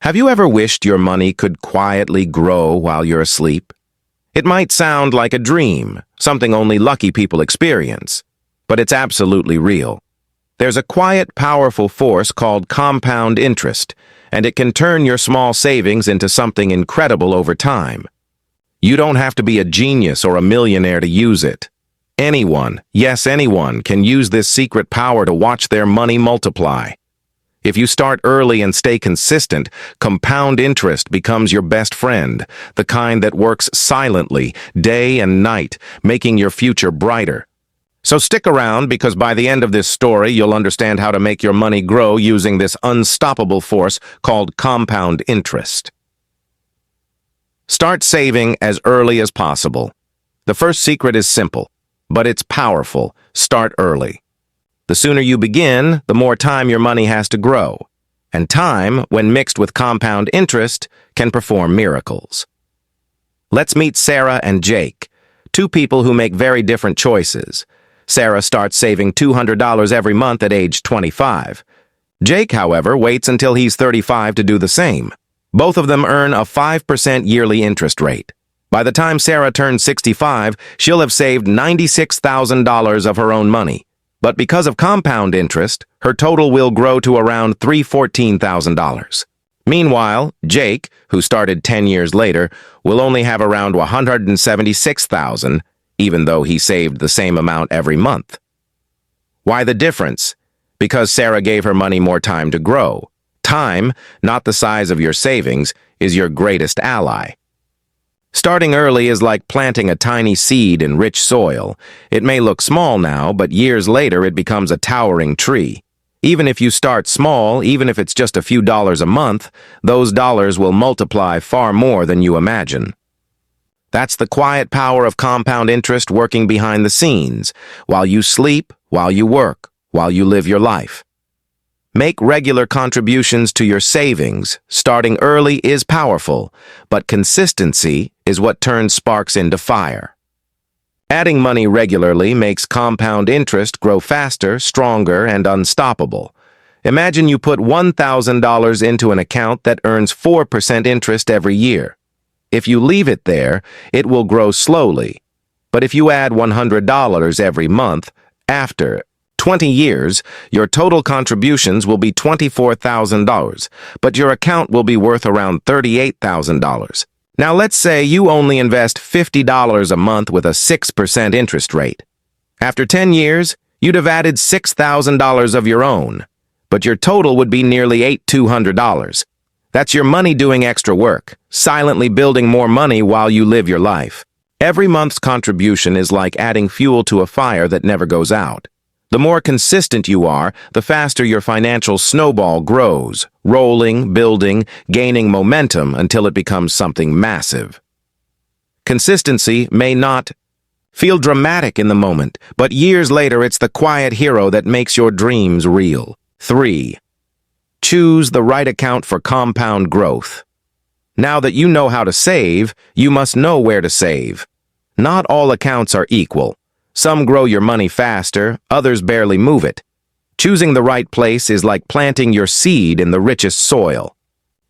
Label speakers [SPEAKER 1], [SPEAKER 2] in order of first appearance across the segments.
[SPEAKER 1] Have you ever wished your money could quietly grow while you're asleep? It might sound like a dream, something only lucky people experience, but it's absolutely real. There's a quiet, powerful force called compound interest, and it can turn your small savings into something incredible over time. You don't have to be a genius or a millionaire to use it. Anyone, yes, anyone, can use this secret power to watch their money multiply. If you start early and stay consistent, compound interest becomes your best friend, the kind that works silently, day and night, making your future brighter. So stick around, because by the end of this story, you'll understand how to make your money grow using this unstoppable force called compound interest. Start saving as early as possible. The first secret is simple, but it's powerful. Start early. The sooner you begin, the more time your money has to grow. And time, when mixed with compound interest, can perform miracles. Let's meet Sarah and Jake, two people who make very different choices. Sarah starts saving $200 every month at age 25. Jake, however, waits until he's 35 to do the same. Both of them earn a 5% yearly interest rate. By the time Sarah turns 65, she'll have saved $96,000 of her own money. But because of compound interest, her total will grow to around $314,000. Meanwhile, Jake, who started 10 years later, will only have around $176,000, even though he saved the same amount every month. Why the difference? Because Sarah gave her money more time to grow. Time, not the size of your savings, is your greatest ally. Starting early is like planting a tiny seed in rich soil. It may look small now, but years later it becomes a towering tree. Even if you start small, even if it's just a few dollars a month, those dollars will multiply far more than you imagine. That's the quiet power of compound interest working behind the scenes, while you sleep, while you work, while you live your life. Make regular contributions to your savings. Starting early is powerful, but consistency is what turns sparks into fire. Adding money regularly makes compound interest grow faster, stronger, and unstoppable. Imagine you put $1,000 into an account that earns 4% interest every year. If you leave it there, it will grow slowly. But if you add $100 every month, after 20 years, your total contributions will be $24,000, but your account will be worth around $38,000. Now let's say you only invest $50 a month with a 6% interest rate. After 10 years, you'd have added $6,000 of your own, but your total would be nearly $8,200. That's your money doing extra work, silently building more money while you live your life. Every month's contribution is like adding fuel to a fire that never goes out. The more consistent you are, the faster your financial snowball grows, rolling, building, gaining momentum until it becomes something massive. Consistency may not feel dramatic in the moment, but years later it's the quiet hero that makes your dreams real. 3. Choose the right account for compound growth. Now that you know how to save, you must know where to save. Not all accounts are equal. Some grow your money faster, others barely move it. Choosing the right place is like planting your seed in the richest soil.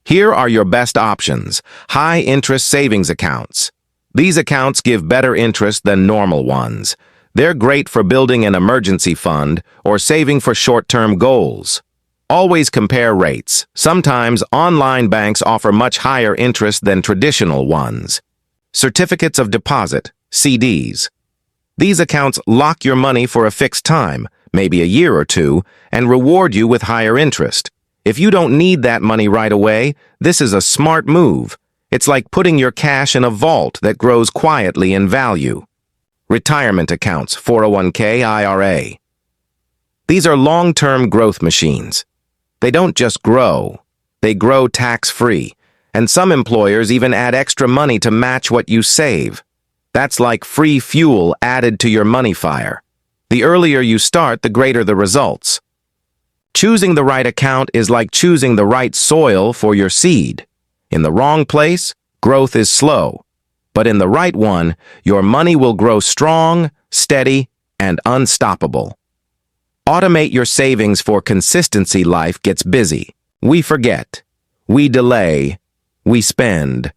[SPEAKER 1] Here are your best options: high-interest savings accounts. These accounts give better interest than normal ones. They're great for building an emergency fund or saving for short-term goals. Always compare rates. Sometimes online banks offer much higher interest than traditional ones. Certificates of deposit, CDs. These accounts lock your money for a fixed time, maybe a year or two, and reward you with higher interest. If you don't need that money right away, this is a smart move. It's like putting your cash in a vault that grows quietly in value. Retirement accounts, 401k, IRA. These are long-term growth machines. They don't just grow, they grow tax-free, and some employers even add extra money to match what you save. That's like free fuel added to your money fire. The earlier you start, the greater the results. Choosing the right account is like choosing the right soil for your seed. In the wrong place, growth is slow. But in the right one, your money will grow strong, steady, and unstoppable. Automate your savings, for consistency. Life gets busy. We forget. We delay. We spend.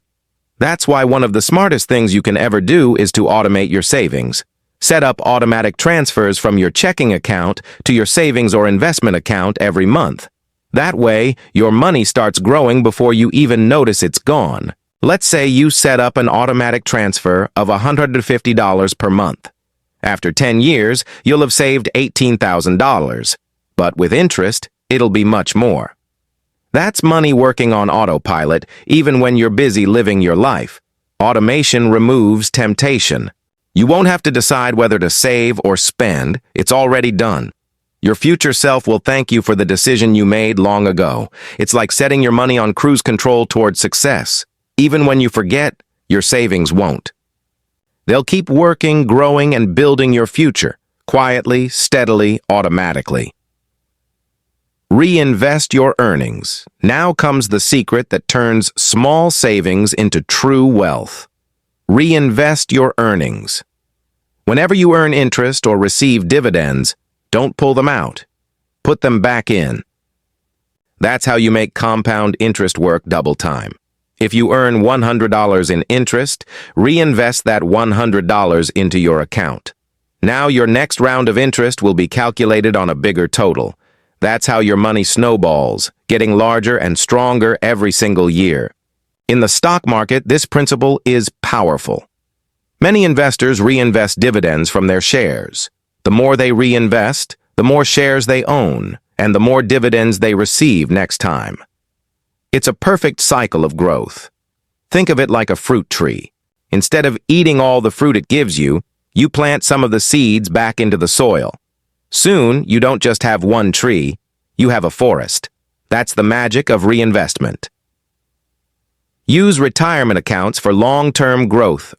[SPEAKER 1] That's why one of the smartest things you can ever do is to automate your savings. Set up automatic transfers from your checking account to your savings or investment account every month. That way, your money starts growing before you even notice it's gone. Let's say you set up an automatic transfer of $150 per month. After 10 years, you'll have saved $18,000. But with interest, it'll be much more. That's money working on autopilot, even when you're busy living your life. Automation removes temptation. You won't have to decide whether to save or spend. It's already done. Your future self will thank you for the decision you made long ago. It's like setting your money on cruise control toward success. Even when you forget, your savings won't. They'll keep working, growing, and building your future, quietly, steadily, automatically. Reinvest your earnings. Now comes the secret that turns small savings into true wealth. Reinvest your earnings. Whenever you earn interest or receive dividends, don't pull them out. Put them back in. That's how you make compound interest work double time. If you earn $100 in interest, reinvest that $100 into your account. Now your next round of interest will be calculated on a bigger total. That's how your money snowballs, getting larger and stronger every single year. In the stock market, this principle is powerful. Many investors reinvest dividends from their shares. The more they reinvest, the more shares they own, and the more dividends they receive next time. It's a perfect cycle of growth. Think of it like a fruit tree. Instead of eating all the fruit it gives you, you plant some of the seeds back into the soil. Soon, you don't just have one tree, you have a forest. That's the magic of reinvestment. Use retirement accounts for long-term growth.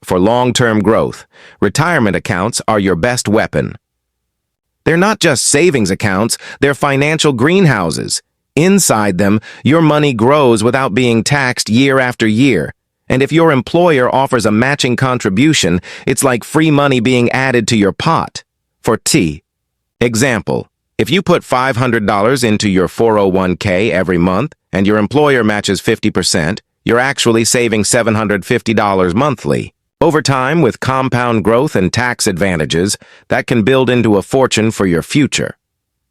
[SPEAKER 1] Retirement accounts are your best weapon. They're not just savings accounts, they're financial greenhouses. Inside them, your money grows without being taxed year after year. And if your employer offers a matching contribution, it's like free money being added to your pot. For T. Example, if you put $500 into your 401k every month and your employer matches 50%, you're actually saving $750 monthly. Over time, with compound growth and tax advantages, that can build into a fortune for your future.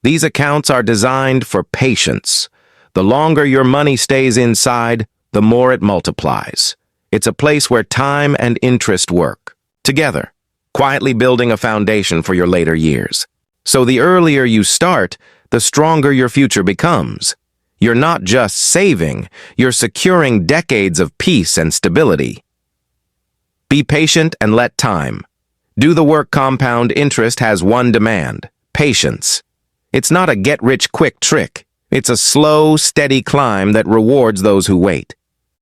[SPEAKER 1] These accounts are designed for patience. The longer your money stays inside, the more it multiplies. It's a place where time and interest work together, quietly building a foundation for your later years. So the earlier you start, the stronger your future becomes. You're not just saving, you're securing decades of peace and stability. Be patient and let time. Do the work. Compound interest has one demand: patience. It's not a get-rich-quick trick. It's a slow, steady climb that rewards those who wait.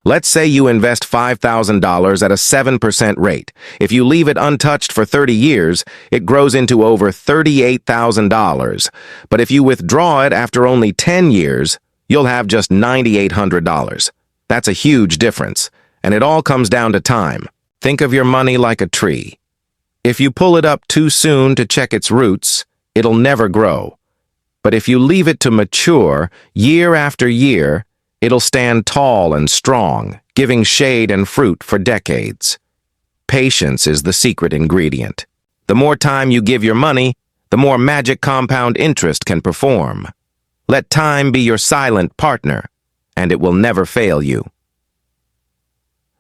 [SPEAKER 1] Let's say you invest $5,000 at a 7% rate. If you leave it untouched for 30 years, it grows into over $38,000. But if you withdraw it after only 10 years, you'll have just $9,800. That's a huge difference, and it all comes down to time. Think of your money like a tree. If you pull it up too soon to check its roots, it'll never grow. But if you leave it to mature year after year, it'll stand tall and strong, giving shade and fruit for decades. Patience is the secret ingredient. The more time you give your money, the more magic compound interest can perform. Let time be your silent partner, and it will never fail you.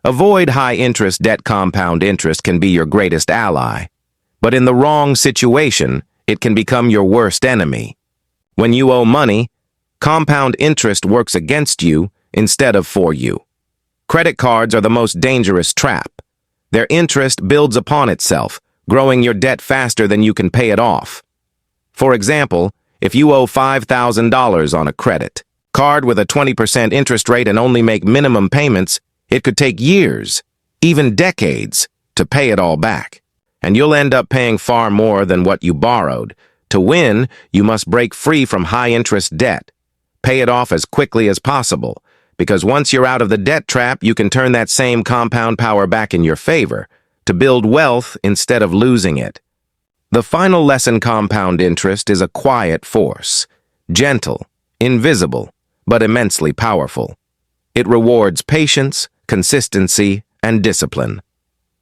[SPEAKER 1] Avoid high-interest debt. Compound interest can be your greatest ally, but in the wrong situation, it can become your worst enemy. When you owe money, compound interest works against you instead of for you. Credit cards are the most dangerous trap. Their interest builds upon itself, growing your debt faster than you can pay it off. For example, if you owe $5,000 on a credit card with a 20% interest rate and only make minimum payments, it could take years, even decades, to pay it all back. And you'll end up paying far more than what you borrowed. To win, you must break free from high-interest debt. Pay it off as quickly as possible, because once you're out of the debt trap, you can turn that same compound power back in your favor, to build wealth instead of losing it. The final lesson: compound interest is a quiet force, gentle, invisible, but immensely powerful. It rewards patience, consistency, and discipline.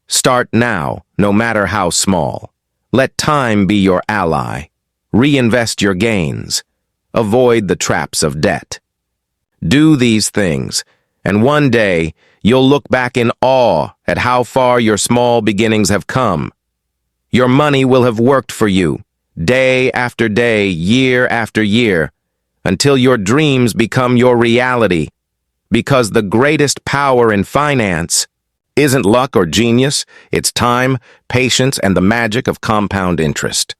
[SPEAKER 1] Start now, no matter how small. Let time be your ally. Reinvest your gains. Avoid the traps of debt. Do these things, and one day you'll look back in awe at how far your small beginnings have come. Your money will have worked for you, day after day, year after year, until your dreams become your reality. Because the greatest power in finance isn't luck or genius, it's time, patience, and the magic of compound interest.